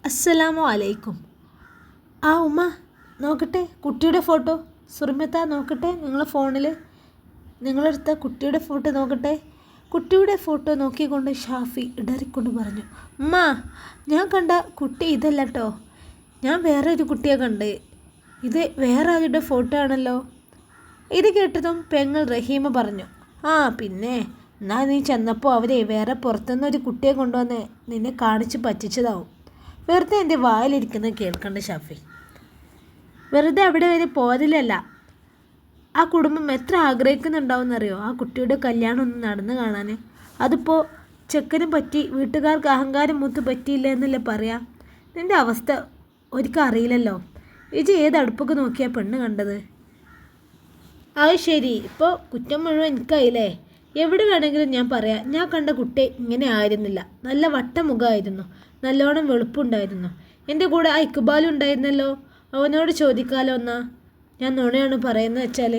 അസ്സലാമു അലൈക്കും. ആ ഉമ്മ നോക്കട്ടെ കുട്ടിയുടെ ഫോട്ടോ. സുറുമത്ത നോക്കട്ടെ നിങ്ങളെ ഫോണിൽ നിങ്ങളെടുത്ത കുട്ടിയുടെ ഫോട്ടോ നോക്കട്ടെ. കുട്ടിയുടെ ഫോട്ടോ നോക്കിക്കൊണ്ട് ഷാഫി ഇടറിക്കൊണ്ട് പറഞ്ഞു, ഉമ്മ ഞാൻ കണ്ട കുട്ടി ഇതല്ല കേട്ടോ, ഞാൻ വേറെ ഒരു കുട്ടിയെ കണ്ട്. ഇത് വേറെ ആരുടെ ഫോട്ടോ ആണല്ലോ. ഇത് കേട്ടതും പെങ്ങൾ റഹീമ പറഞ്ഞു, ആ പിന്നെ എന്നാ നീ ചെന്നപ്പോൾ അവരെ വേറെ പുറത്തുനിന്നൊരു കുട്ടിയെ കൊണ്ടുവന്ന് നിന്നെ കാണിച്ച് പറ്റിച്ചതാവും. വെറുതെ എൻ്റെ വായിലിരിക്കുന്നത് കേൾക്കണ്ട ഷാഫി. വെറുതെ അവിടെ വരെ പോരലല്ല. ആ കുടുംബം എത്ര ആഗ്രഹിക്കുന്നുണ്ടാവുമെന്നറിയോ ആ കുട്ടിയുടെ കല്യാണം ഒന്ന് നടന്നു കാണാൻ. അതിപ്പോൾ ചെക്കനും പറ്റി, വീട്ടുകാർക്ക് അഹങ്കാരം മൂത്ത് പറ്റിയില്ല എന്നല്ലേ പറയാം. നിൻ്റെ അവസ്ഥ ഒരിക്കൽ അറിയില്ലല്ലോ. ഇത് ഏത് അടുപ്പൊക്കെ നോക്കിയാൽ പെണ്ണ് കണ്ടത്. അത് ശരി, ഇപ്പോൾ കുറ്റം മുഴുവൻ എനിക്കായില്ലേ. എവിടെ വേണമെങ്കിലും ഞാൻ പറയാം, ഞാൻ കണ്ട കുട്ടി ഇങ്ങനെ ആയിരുന്നില്ല. നല്ല വട്ടമുഖമായിരുന്നു, നല്ലോണം വെളുപ്പുണ്ടായിരുന്നു. എൻ്റെ കൂടെ ആ ഇക്ബാലും ഉണ്ടായിരുന്നല്ലോ, അവനോട് ചോദിക്കാലോ എന്നാ. ഞാൻ നുണയാണ് പറയുന്നത് വെച്ചാൽ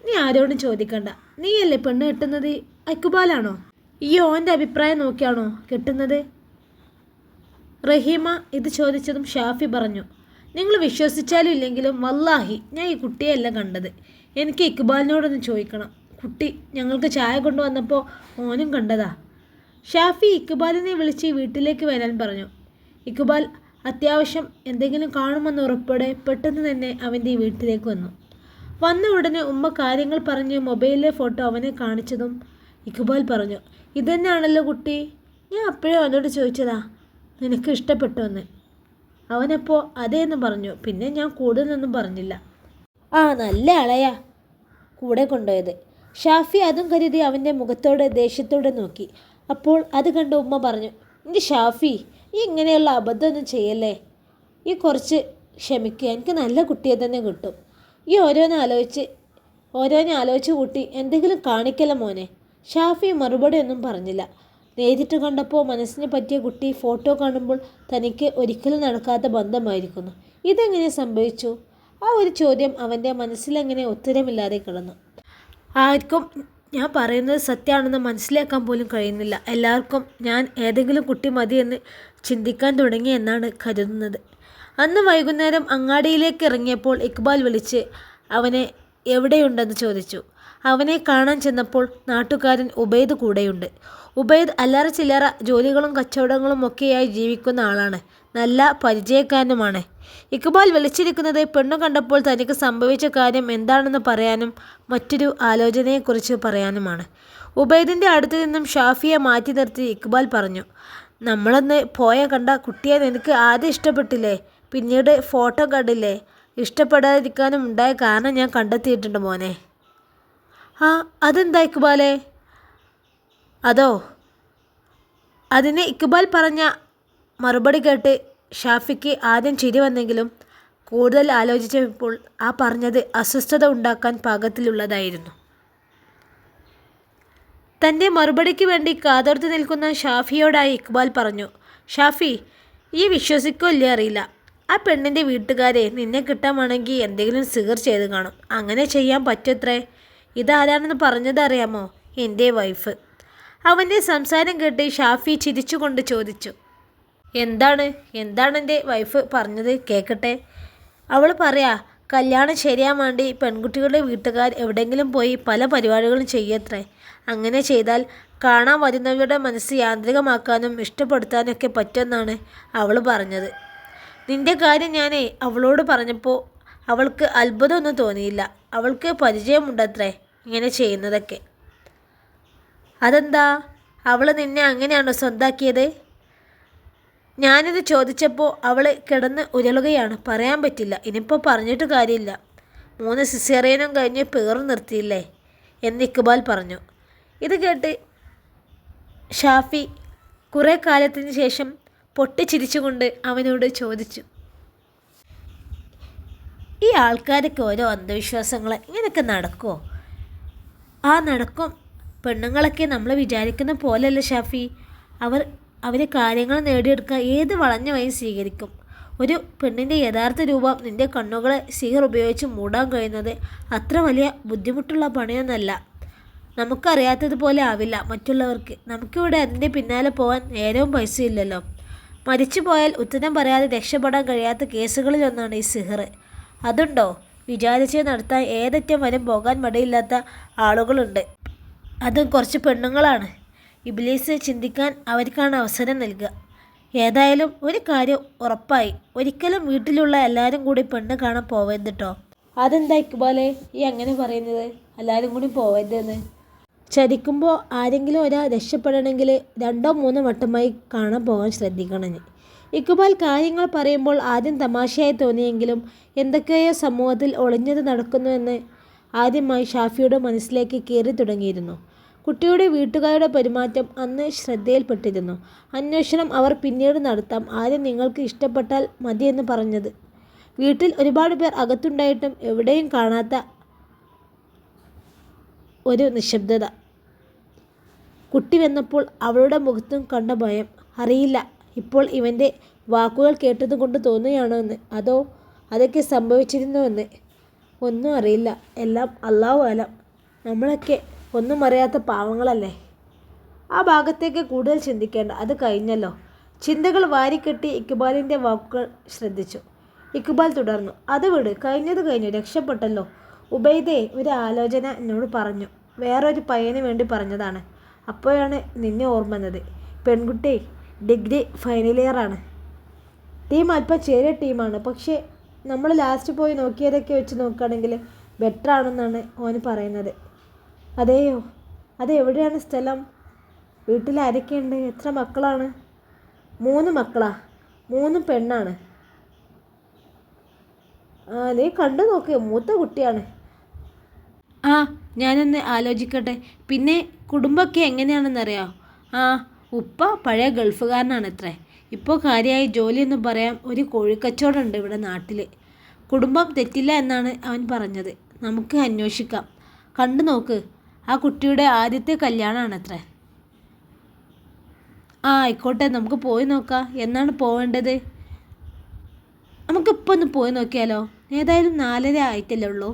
നീ ആരോടും ചോദിക്കണ്ട. നീയല്ലേ പെണ്ണ് കെട്ടുന്നത്, ഇക്ബാലാണോ? ഈ ഓൻ്റെ അഭിപ്രായം നോക്കിയാണോ കെട്ടുന്നത്? റഹീമ ഇത് ചോദിച്ചതും ഷാഫി പറഞ്ഞു, നിങ്ങൾ വിശ്വസിച്ചാലും ഇല്ലെങ്കിലും വല്ലാഹി ഞാൻ ഈ കുട്ടിയെയല്ല കണ്ടത്. എനിക്ക് ഇക്ബാലിനോടൊന്ന് ചോദിക്കണം. കുട്ടി ഞങ്ങൾക്ക് ചായ കൊണ്ടുവന്നപ്പോൾ ഓനും കണ്ടതാ. ഷാഫി ഇക്ബാലിനെ വിളിച്ച് വീട്ടിലേക്ക് വരാൻ പറഞ്ഞു. ഇക്ബാൽ അത്യാവശ്യം എന്തെങ്കിലും കാണുമെന്ന് ഉറപ്പോടെ പെട്ടെന്ന് തന്നെ അവൻ്റെ വീട്ടിലേക്ക് വന്നു. വന്ന ഉടനെ ഉമ്മ കാര്യങ്ങൾ പറഞ്ഞ് മൊബൈലിലെ ഫോട്ടോ അവനെ കാണിച്ചതും ഇക്ബാൽ പറഞ്ഞു, ഇതന്നെയാണല്ലോ കുട്ടി, ഞാൻ അപ്പോഴേ അവനോട് ചോദിച്ചതാ നിനക്ക് ഇഷ്ടപ്പെട്ടോ എന്ന്. അവനപ്പോൾ അതേന്ന് പറഞ്ഞു. പിന്നെ ഞാൻ കൂടുതലൊന്നും പറഞ്ഞില്ല. ആ നല്ല ആളെയാ കൂടെ കൊണ്ടുപോയത്. ഷാഫി അതും കരുതി അവൻ്റെ മുഖത്തോടെ ദേഷ്യത്തോടെ നോക്കി. അപ്പോൾ അത് കണ്ട് ഉമ്മ പറഞ്ഞു, എൻ്റെ ഷാഫി ഈ ഇങ്ങനെയുള്ള അബദ്ധമൊന്നും ചെയ്യല്ലേ. ഈ കുറച്ച് ക്ഷമിക്കുക, എനിക്ക് നല്ല കുട്ടിയെ തന്നെ കിട്ടും. ഈ ഓരോന്ന് ആലോചിച്ച് കൂട്ടി എന്തെങ്കിലും കാണിക്കല മോനെ. ഷാഫി മറുപടി ഒന്നും പറഞ്ഞില്ല. നേരിട്ട് കണ്ടപ്പോൾ മനസ്സിന് പറ്റിയ കുട്ടി ഫോട്ടോ കാണുമ്പോൾ തനിക്ക് ഒരിക്കലും നടക്കാത്ത ബന്ധമായിരിക്കുന്നു. ഇതെങ്ങനെ സംഭവിച്ചു? ആ ഒരു ചോദ്യം അവൻ്റെ മനസ്സിലെങ്ങനെ ഉത്തരമില്ലാതെ കിടന്നു. ആർക്കും ഞാൻ പറയുന്നത് സത്യമാണെന്ന് മനസ്സിലാക്കാൻ പോലും കഴിയുന്നില്ല. എല്ലാവർക്കും ഞാൻ ഏതെങ്കിലും കുട്ടി മതിയെന്ന് ചിന്തിക്കാൻ തുടങ്ങി എന്നാണ് കരുതുന്നത്. അന്ന് വൈകുന്നേരം അങ്ങാടിയിലേക്ക് ഇറങ്ങിയപ്പോൾ ഇക്ബാൽ വിളിച്ച് അവനെ എവിടെയുണ്ടെന്ന് ചോദിച്ചു. അവനെ കാണാൻ ചെന്നപ്പോൾ നാട്ടുകാരൻ ഉബൈദ് കൂടെയുണ്ട്. ഉബൈദ് അല്ലറ ചില്ലറ ജോലികളും കച്ചവടങ്ങളും ഒക്കെയായി ജീവിക്കുന്ന ആളാണ്. നല്ല പരിചയക്കാരനുമാണ്. ഇക്ബാൽ വിളിച്ചിരിക്കുന്നത് പെണ്ണു കണ്ടപ്പോൾ തനിക്ക് സംഭവിച്ച കാര്യം എന്താണെന്ന് പറയാനും മറ്റൊരു ആലോചനയെക്കുറിച്ച് പറയാനുമാണ്. ഉബൈദിൻ്റെ അടുത്ത് നിന്നും ഷാഫിയെ മാറ്റി നിർത്തി ഇക്ബാൽ പറഞ്ഞു, നമ്മളന്ന് കണ്ട കുട്ടിയെ നിനക്ക് ആദ്യം ഇഷ്ടപ്പെട്ടില്ലേ, പിന്നീട് ഫോട്ടോ കണ്ടില്ലേ. ഇഷ്ടപ്പെടാതിരിക്കാനും ഉണ്ടായ കാരണം ഞാൻ കണ്ടെത്തിയിട്ടുണ്ട് മോനെ. ആ അതെന്താ ഇക്ബാലേ? അതോ? അതിന് ഇക്ബാൽ പറഞ്ഞ മറുപടി കേട്ട് ഷാഫിക്ക് ആദ്യം ചിരി വന്നെങ്കിലും കൂടുതൽ ആലോചിച്ചപ്പോൾ ആ പറഞ്ഞത് അസ്വസ്ഥത ഉണ്ടാക്കാൻ പാകത്തിലുള്ളതായിരുന്നു. തൻ്റെ മറുപടിക്ക് വേണ്ടി കാതോർത്ത് നിൽക്കുന്ന ഷാഫിയോടായി ഇക്ബാൽ പറഞ്ഞു, ഷാഫി ഈ വിശ്വസിക്കില്ലേ അറിയില്ല, ആ പെണ്ണിൻ്റെ വീട്ടുകാരെ നിന്നെ കിട്ടാമാണെങ്കിൽ എന്തെങ്കിലും സിഗർ ചെയ്ത് കാണും. അങ്ങനെ ചെയ്യാൻ പറ്റത്രേ. ഇതാരാണെന്ന് പറഞ്ഞത് അറിയാമോ? എൻ്റെ വൈഫ്. അവൻ്റെ സംസാരം കേട്ട് ഷാഫി ചിരിച്ചുകൊണ്ട് ചോദിച്ചു, എന്താണ് എൻ്റെ വൈഫ് പറഞ്ഞത് കേൾക്കട്ടെ. അവൾ പറയാ കല്യാണം ശരിയാൻ വേണ്ടി പെൺകുട്ടികളുടെ വീട്ടുകാർ എവിടെയെങ്കിലും പോയി പല പരിപാടികളും ചെയ്യത്രേ. അങ്ങനെ ചെയ്താൽ കാണാൻ വരുന്നവരുടെ മനസ്സ് യാന്ത്രികമാക്കാനും ഇഷ്ടപ്പെടുത്താനൊക്കെ പറ്റുമെന്നാണ് അവൾ പറഞ്ഞത്. നിൻ്റെ കാര്യം ഞാനേ അവളോട് പറഞ്ഞപ്പോൾ അവൾക്ക് അത്ഭുതമൊന്നും തോന്നിയില്ല. അവൾക്ക് പരിചയമുണ്ടത്രേ ഇങ്ങനെ ചെയ്യുന്നതൊക്കെ. അതെന്താ, അവൾ നിന്നെ അങ്ങനെയാണോ സ്വന്താക്കിയത്? ഞാനിത് ചോദിച്ചപ്പോൾ അവൾ കിടന്ന് ഉരുളുകയാണ്. പറയാൻ പറ്റില്ല, ഇനിയിപ്പോൾ പറഞ്ഞിട്ട് കാര്യമില്ല. 3 സിസേറിയനും കഴിഞ്ഞ് പേറും നിർത്തിയില്ലേ എന്ന് ഇക്ബാൽ പറഞ്ഞു. ഇത് കേട്ട് ഷാഫി കുറേ കാലത്തിന് ശേഷം പൊട്ടിച്ചിരിച്ചുകൊണ്ട് അവനോട് ചോദിച്ചു, ഈ ആൾക്കാരൊക്കെ ഓരോ അന്ധവിശ്വാസങ്ങൾ ഇങ്ങനെയൊക്കെ നടക്കുമോ? ആ നടക്കും. പെണ്ണുങ്ങളൊക്കെ നമ്മൾ വിചാരിക്കുന്ന പോലെയല്ല ഷാഫി. അവർ കാര്യങ്ങൾ നേടിയെടുക്കാൻ ഏത് വളഞ്ഞ വഴി സ്വീകരിക്കും. ഒരു പെണ്ണിൻ്റെ യഥാർത്ഥ രൂപം നിൻ്റെ കണ്ണുകളെ സിഹർ ഉപയോഗിച്ച് മൂടാൻ കഴിയുന്നത് അത്ര വലിയ ബുദ്ധിമുട്ടുള്ള പണിയൊന്നുമല്ല. നമുക്കറിയാത്തതുപോലെ ആവില്ല മറ്റുള്ളവർക്ക്. നമുക്കിവിടെ അതിൻ്റെ പിന്നാലെ പോകാൻ നേരവും പൈസയില്ലല്ലോ. മരിച്ചു പോയാൽ ഉത്തരം പറയാതെ രക്ഷപ്പെടാൻ കഴിയാത്ത കേസുകളിലൊന്നാണ് ഈ സിഹർ. അതുണ്ടോ? വിചാരിച്ച് നടത്താൻ ഏതറ്റം വരെ പോകാൻ മടിയില്ലാത്ത ആളുകളുണ്ട്. അതും കുറച്ച് പെണ്ണുങ്ങളാണ്. ഇബ്ലീസ് ചിന്തിക്കാൻ അവർക്കാണ് അവസരം നൽകുക. ഏതായാലും ഒരു കാര്യം ഉറപ്പായി, ഒരിക്കലും വീട്ടിലുള്ള എല്ലാവരും കൂടി പെണ്ണ് കാണാൻ പോവരുത് കേട്ടോ. അതെന്താ ഇക്ബാലെ ഈ അങ്ങനെ പറയുന്നത്? എല്ലാവരും കൂടി പോവരുതെന്ന്? ചതിക്കുമ്പോൾ ആരെങ്കിലും ഒരാൾ രക്ഷപ്പെടണമെങ്കിൽ 2-3 വട്ടമായി കാണാൻ പോകാൻ ശ്രദ്ധിക്കണം. ഇക്ബാൽ കാര്യങ്ങൾ പറയുമ്പോൾ ആദ്യം തമാശയായി തോന്നിയെങ്കിലും എന്തൊക്കെയോ സമൂഹത്തിൽ ഒളിഞ്ഞത് നടക്കുന്നുവെന്ന് ആദ്യമായി ഷാഫിയുടെ മനസ്സിലേക്ക് കയറി തുടങ്ങിയിരുന്നു. കുട്ടിയുടെ വീട്ടുകാരുടെ പെരുമാറ്റം അന്ന് ശ്രദ്ധയിൽപ്പെട്ടിരുന്നു. അന്വേഷണം അവർ പിന്നീട് നടത്താം, ആദ്യം നിങ്ങൾക്ക് ഇഷ്ടപ്പെട്ടാൽ മതിയെന്ന് പറഞ്ഞത്. വീട്ടിൽ ഒരുപാട് പേർ അകത്തുണ്ടായിട്ടും എവിടെയും കാണാത്ത ഒരു നിശബ്ദത. കുട്ടി വന്നപ്പോൾ അവളുടെ മുഖത്തും കണ്ട ഭയം. അറിയില്ല ഇപ്പോൾ ഇവൻ്റെ വാക്കുകൾ കേട്ടതുകൊണ്ട് തോന്നുകയാണോ എന്ന്, അതോ അതൊക്കെ സംഭവിച്ചിരുന്നുവെന്ന്. ഒന്നും അറിയില്ല, എല്ലാം അല്ലാഹു അലം. നമ്മളൊക്കെ ഒന്നും അറിയാത്ത പാവങ്ങളല്ലേ. ആ ഭാഗത്തേക്ക് കൂടുതൽ ചിന്തിക്കേണ്ട, അത് കഴിഞ്ഞല്ലോ. ചിന്തകൾ വാരിക്കെട്ടി ഇക്ബാലിൻ്റെ വാക്കുകൾ ശ്രദ്ധിച്ചു. ഇക്ബാൽ തുടർന്നു, അത് വിട്, കഴിഞ്ഞത് കഴിഞ്ഞു, രക്ഷപ്പെട്ടല്ലോ. ഉബൈദേ ഒരു ആലോചന എന്നോട് പറഞ്ഞു, വേറൊരു പയ്യന് വേണ്ടി പറഞ്ഞതാണ്. അപ്പോഴാണ് നിന്നെ ഓർമ്മ വന്നത്. പെൺകുട്ടി ഡിഗ്രി ഫൈനൽ ഇയറാണ്. ടീം അല്പം ചെറിയ ടീമാണ്, പക്ഷേ നമ്മൾ ലാസ്റ്റ് പോയി നോക്കിയതൊക്കെ വെച്ച് നോക്കുകയാണെങ്കിൽ ബെറ്റർ ആണെന്നാണ് ഓന് പറയുന്നത്. അതെയോ? അത് എവിടെയാണ് സ്ഥലം? വീട്ടിൽ ആരൊക്കെയുണ്ട്? എത്ര മക്കളാണ്? 3 മക്കളാ, 3 പെണ്ണാണ്. നീ കണ്ടു നോക്ക്, മൂത്ത കുട്ടിയാണ്. ഞാനൊന്ന് ആലോചിക്കട്ടെ. പിന്നെ കുടുംബമൊക്കെ എങ്ങനെയാണെന്നറിയാമോ? ഉപ്പ പഴയ ഗൾഫുകാരനാണത്രേ. ഇപ്പോൾ കാര്യമായി ജോലിയെന്ന് പറയാം, ഒരു കോഴിക്കച്ചവടം ഉണ്ട് ഇവിടെ നാട്ടിൽ. കുടുംബം തെറ്റില്ല എന്നാണ് അവൻ പറഞ്ഞത്. നമുക്ക് അന്വേഷിക്കാം. കണ്ടു നോക്ക്, ആ കുട്ടിയുടെ ആദ്യത്തെ കല്യാണമാണത്രേ. ആയിക്കോട്ടെ, നമുക്ക് പോയി നോക്കാം. എന്നാണ് പോവേണ്ടത്? നമുക്കിപ്പോൾ ഒന്ന് പോയി നോക്കിയാലോ? ഏതായാലും 4:30 ആയിട്ടല്ലേ ഉള്ളൂ.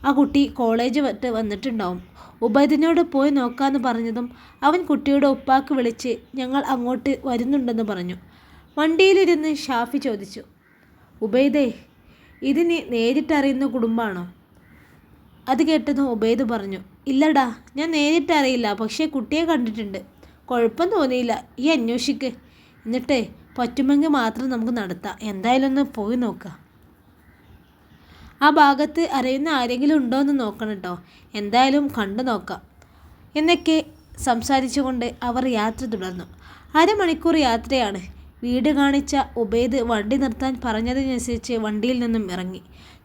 ആ കുട്ടി കോളേജ് വന്നിട്ടുണ്ടാവും. ഉബൈദിനോട് പോയി നോക്കാമെന്ന് പറഞ്ഞതും അവൻ കുട്ടിയുടെ ഉപ്പാക്ക് വിളിച്ച് ഞങ്ങൾ അങ്ങോട്ട് വരുന്നുണ്ടെന്ന് പറഞ്ഞു. വണ്ടിയിലിരുന്ന് ഷാഫി ചോദിച്ചു, ഉബൈദേ ഇത് നീ നേരിട്ടറിയുന്ന കുടുംബമാണോ? അത് കേട്ടതും ഉബൈദ് പറഞ്ഞു, ഇല്ലടാ, ഞാൻ നേരിട്ടറിയില്ല, പക്ഷേ കുട്ടിയെ കണ്ടിട്ടുണ്ട്. കുഴപ്പം തോന്നിയില്ല. ഈ അന്വേഷിക്ക്, എന്നിട്ട് പറ്റുമെങ്കിൽ മാത്രം നമുക്ക് നടത്താം. എന്തായാലും ഒന്ന് പോയി നോക്കാം. ആ ഭാഗത്ത് അറിയുന്ന ആരെങ്കിലും ഉണ്ടോ എന്ന് നോക്കണം കേട്ടോ. എന്തായാലും കണ്ടു നോക്കാം എന്നൊക്കെ സംസാരിച്ചുകൊണ്ട് അവർ യാത്ര തുടർന്നു. 1/2 മണിക്കൂർ യാത്രയാണ്. വീട് കാണിച്ച ഉബൈദ് വണ്ടി നിർത്താൻ പറഞ്ഞതിനനുസരിച്ച് വണ്ടിയിൽ നിന്നും ഇറങ്ങി.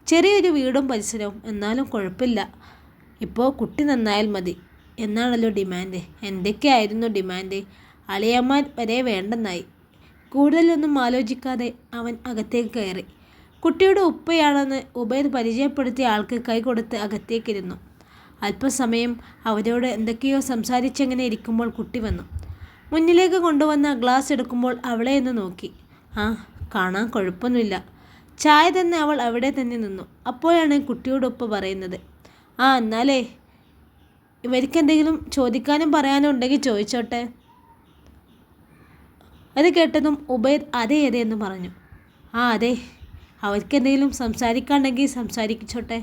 ചെറിയൊരു വീടും പരിസരവും, എന്നാലും കുഴപ്പമില്ല. ഇപ്പോൾ കുട്ടി നന്നായാൽ മതി എന്നാണല്ലോ ഡിമാൻഡ്. എന്തൊക്കെയായിരുന്നു ഡിമാൻഡ്? അളിയന്മാർ വരെ വേണ്ടെന്നായി. കൂടുതലൊന്നും ആലോചിക്കാതെ അവൻ അകത്തേക്ക് കയറി. കുട്ടിയുടെ ഉപ്പയാണെന്ന് ഉബൈദ് പരിചയപ്പെടുത്തിയ ആൾക്ക് കൈ കൊടുത്ത് അകത്തേക്കിരുന്നു. അല്പസമയം അവരോട് എന്തൊക്കെയോ സംസാരിച്ചെങ്ങനെ ഇരിക്കുമ്പോൾ കുട്ടി വന്നു. മുന്നിലേക്ക് കൊണ്ടുവന്ന ഗ്ലാസ് എടുക്കുമ്പോൾ അവളെ ഒന്ന് നോക്കി. കാണാൻ കുഴപ്പമൊന്നുമില്ല. ചായ തന്നെ അവൾ അവിടെ തന്നെ നിന്നു. അപ്പോഴാണ് കുട്ടിയുടെ ഉപ്പ പറയുന്നത്, എന്നാലേ ഇവർക്കെന്തെങ്കിലും ചോദിക്കാനും പറയാനും ഉണ്ടെങ്കിൽ ചോദിച്ചോട്ടെ. അത് കേട്ടതും ഉബൈദ് അതെ എന്ന് പറഞ്ഞു. അതെ, അവർക്കെന്തെങ്കിലും സംസാരിക്കാനുണ്ടെങ്കിൽ സംസാരിച്ചോട്ടെ.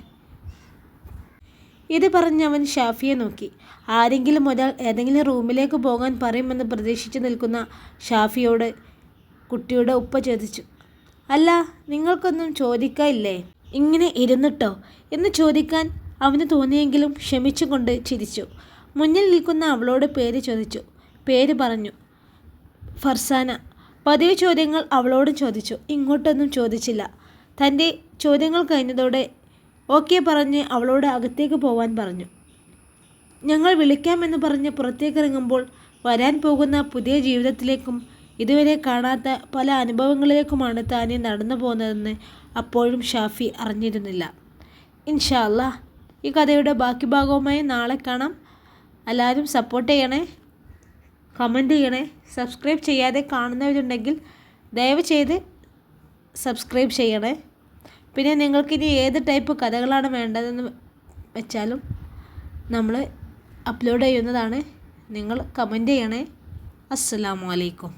ഇത് പറഞ്ഞവൻ ഷാഫിയെ നോക്കി. ആരെങ്കിലും ഒരാൾ ഏതെങ്കിലും റൂമിലേക്ക് പോകാൻ പറയുമെന്ന് പ്രതീക്ഷിച്ചു നിൽക്കുന്ന ഷാഫിയോട് കുട്ടിയുടെ ഉപ്പ ചോദിച്ചു, അല്ല, നിങ്ങൾക്കൊന്നും ചോദിക്കാനില്ലേ? ഇങ്ങനെ ഇരുന്നിട്ടോ എന്ന് ചോദിക്കാൻ അവന് തോന്നിയെങ്കിലും ക്ഷമിച്ചുകൊണ്ട് ചിരിച്ചു. മുന്നിൽ നിൽക്കുന്ന അവളോട് പേര് ചോദിച്ചു. പേര് പറഞ്ഞു, ഫർസാന. പതിവ് ചോദ്യങ്ങൾ അവളോട് ചോദിച്ചു. ഇങ്ങോട്ടൊന്നും ചോദിച്ചില്ല. തൻ്റെ ചോദ്യങ്ങൾ കഴിഞ്ഞതോടെ ഓക്കെ പറഞ്ഞ് അവളോട് അകത്തേക്ക് പോവാൻ പറഞ്ഞു. ഞങ്ങൾ വിളിക്കാമെന്ന് പറഞ്ഞ് പുറത്തേക്കിറങ്ങുമ്പോൾ വരാൻ പോകുന്ന പുതിയ ജീവിതത്തിലേക്കും ഇതുവരെ കാണാത്ത പല അനുഭവങ്ങളിലേക്കുമാണ് താനെ നടന്നു പോകുന്നതെന്ന് അപ്പോഴും ഷാഫി അറിഞ്ഞിരുന്നില്ല. ഇൻഷാ അല്ലാഹ് ഈ കഥയുടെ ബാക്കി ഭാഗവുമായി നാളെ കാണാം. എല്ലാവരും സപ്പോർട്ട് ചെയ്യണേ, കമൻറ്റ് ചെയ്യണേ. സബ്സ്ക്രൈബ് ചെയ്യാതെ കാണുന്നവരുണ്ടെങ്കിൽ ദയവ് ചെയ്ത് സബ്സ്ക്രൈബ് ചെയ്യണേ. പിന്നെ നിങ്ങൾക്കിനി ഏത് ടൈപ്പ് കഥകളാണ് വേണ്ടതെന്ന് വെച്ചാലും നമ്മൾ അപ്ലോഡ് ചെയ്യുന്നതാണ്. നിങ്ങൾ കമൻറ്റ് ചെയ്യണേ. അസ്സലാമു അലൈക്കും.